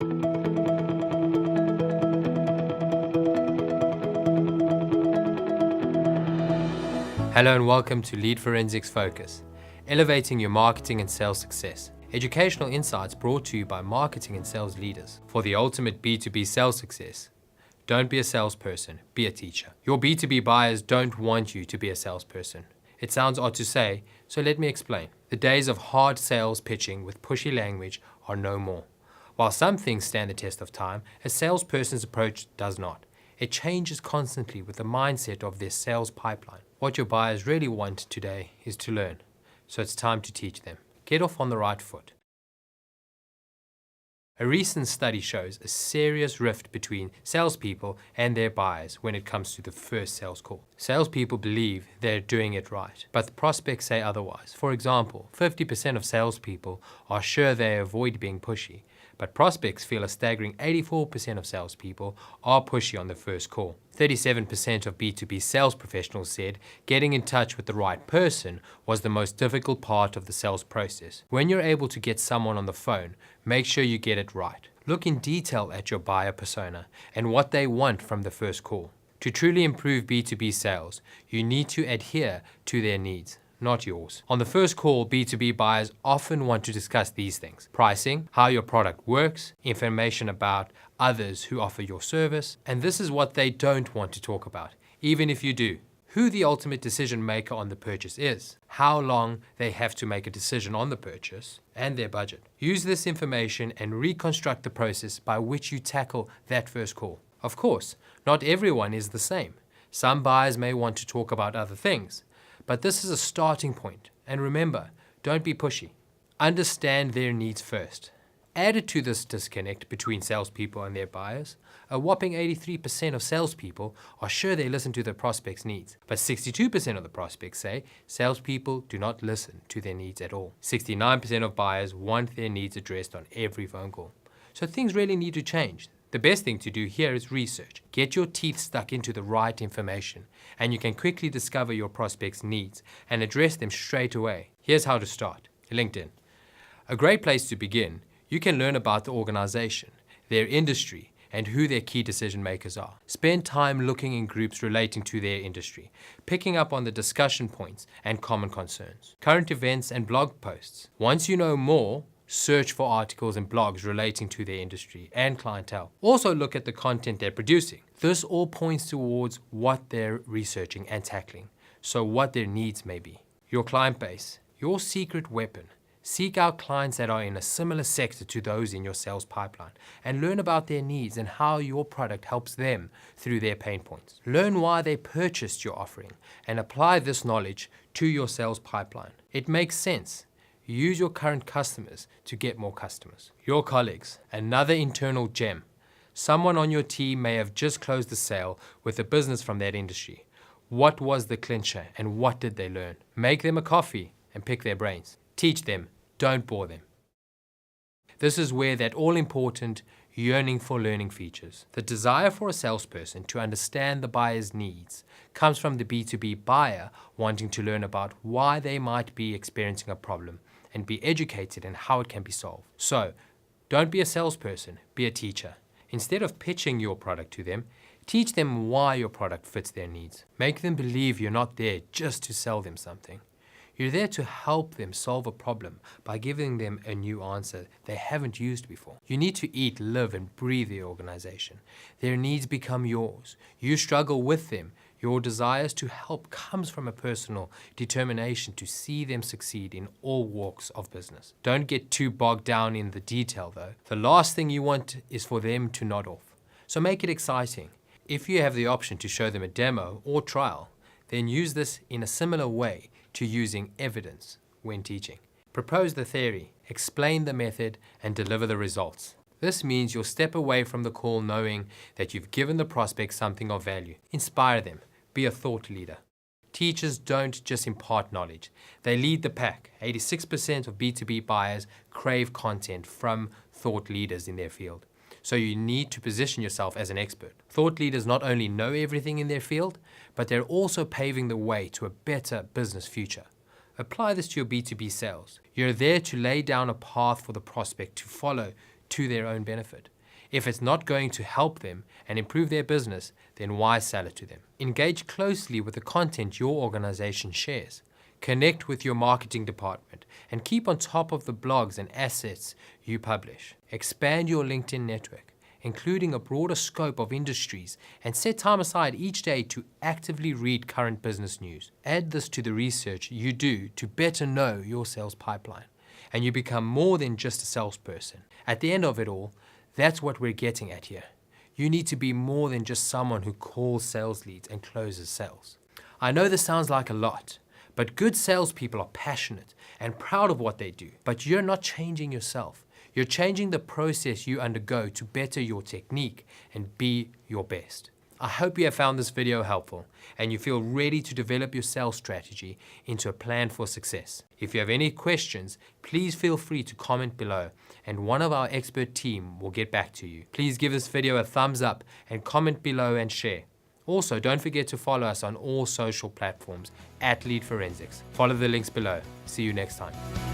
Hello and welcome to Lead Forensics Focus, elevating your marketing and sales success. Educational insights brought to you by marketing and sales leaders for the ultimate B2B sales success. Don't be a salesperson, be a teacher. Your B2B buyers don't want you to be a salesperson. It sounds odd to say, so let me explain. The days of hard sales pitching with pushy language are no more. While some things stand the test of time, a salesperson's approach does not. It changes constantly with the mindset of their sales pipeline. What your buyers really want today is to learn, so it's time to teach them. Get off on the right foot. A recent study shows a serious rift between salespeople and their buyers when it comes to the first sales call. Salespeople believe they're doing it right, but the prospects say otherwise. For example, 50% of salespeople are sure they avoid being pushy, but prospects feel a staggering 84% of salespeople are pushy on the first call. 37% of B2B sales professionals said getting in touch with the right person was the most difficult part of the sales process. When you're able to get someone on the phone, make sure you get it right. Look in detail at your buyer persona and what they want from the first call. To truly improve B2B sales, you need to adhere to their needs, not yours. On the first call, B2B buyers often want to discuss these things: pricing, how your product works, information about others who offer your service, and this is what they don't want to talk about, even if you do: who the ultimate decision maker on the purchase is, how long they have to make a decision on the purchase, and their budget. Use this information and reconstruct the process by which you tackle that first call. Of course, not everyone is the same. Some buyers may want to talk about other things, but this is a starting point. And remember, don't be pushy. Understand their needs first. Added to this disconnect between salespeople and their buyers, a whopping 83% of salespeople are sure they listen to their prospects' needs, but 62% of the prospects say salespeople do not listen to their needs at all. 69% of buyers want their needs addressed on every phone call. So things really need to change. The best thing to do here is research. Get your teeth stuck into the right information, and you can quickly discover your prospects' needs and address them straight away. Here's how to start. LinkedIn. A great place to begin. You can learn about the organization, their industry, and who their key decision makers are. Spend time looking in groups relating to their industry, picking up on the discussion points and common concerns. Current events and blog posts. Once you know more, search for articles and blogs relating to their industry and clientele. Also look at the content they're producing. This all points towards what they're researching and tackling, so what their needs may be. Your client base, your secret weapon. Seek out clients that are in a similar sector to those in your sales pipeline and learn about their needs and how your product helps them through their pain points. Learn why they purchased your offering and apply this knowledge to your sales pipeline. It makes sense. Use your current customers to get more customers. Your colleagues, another internal gem. Someone on your team may have just closed a sale with a business from that industry. What was the clincher and what did they learn? Make them a coffee and pick their brains. Teach them, don't bore them. This is where that all-important yearning for learning features. The desire for a salesperson to understand the buyer's needs comes from the B2B buyer wanting to learn about why they might be experiencing a problem and be educated in how it can be solved. So, don't be a salesperson, be a teacher. Instead of pitching your product to them, teach them why your product fits their needs. Make them believe you're not there just to sell them something. You're there to help them solve a problem by giving them a new answer they haven't used before. You need to eat, live, and breathe the organization. Their needs become yours. You struggle with them. Your desires to help comes from a personal determination to see them succeed in all walks of business. Don't get too bogged down in the detail though. The last thing you want is for them to nod off. So make it exciting. If you have the option to show them a demo or trial, then use this in a similar way to using evidence when teaching. Propose the theory, explain the method, and deliver the results. This means you'll step away from the call knowing that you've given the prospect something of value. Inspire them. Be a thought leader. Teachers don't just impart knowledge. They lead the pack. 86% of B2B buyers crave content from thought leaders in their field. So you need to position yourself as an expert. Thought leaders not only know everything in their field, but they're also paving the way to a better business future. Apply this to your B2B sales. You're there to lay down a path for the prospect to follow to their own benefit. If it's not going to help them and improve their business, then why sell it to them? Engage closely with the content your organization shares. Connect with your marketing department and keep on top of the blogs and assets you publish. Expand your LinkedIn network, including a broader scope of industries, and set time aside each day to actively read current business news. Add this to the research you do to better know your sales pipeline, and you become more than just a salesperson. At the end of it all, that's what we're getting at here. You need to be more than just someone who calls sales leads and closes sales. I know this sounds like a lot, but good salespeople are passionate and proud of what they do. But you're not changing yourself. You're changing the process you undergo to better your technique and be your best. I hope you have found this video helpful and you feel ready to develop your sales strategy into a plan for success. If you have any questions, please feel free to comment below and one of our expert team will get back to you. Please give this video a thumbs up and comment below and share. Also, don't forget to follow us on all social platforms @Lead Forensics. Follow the links below. See you next time.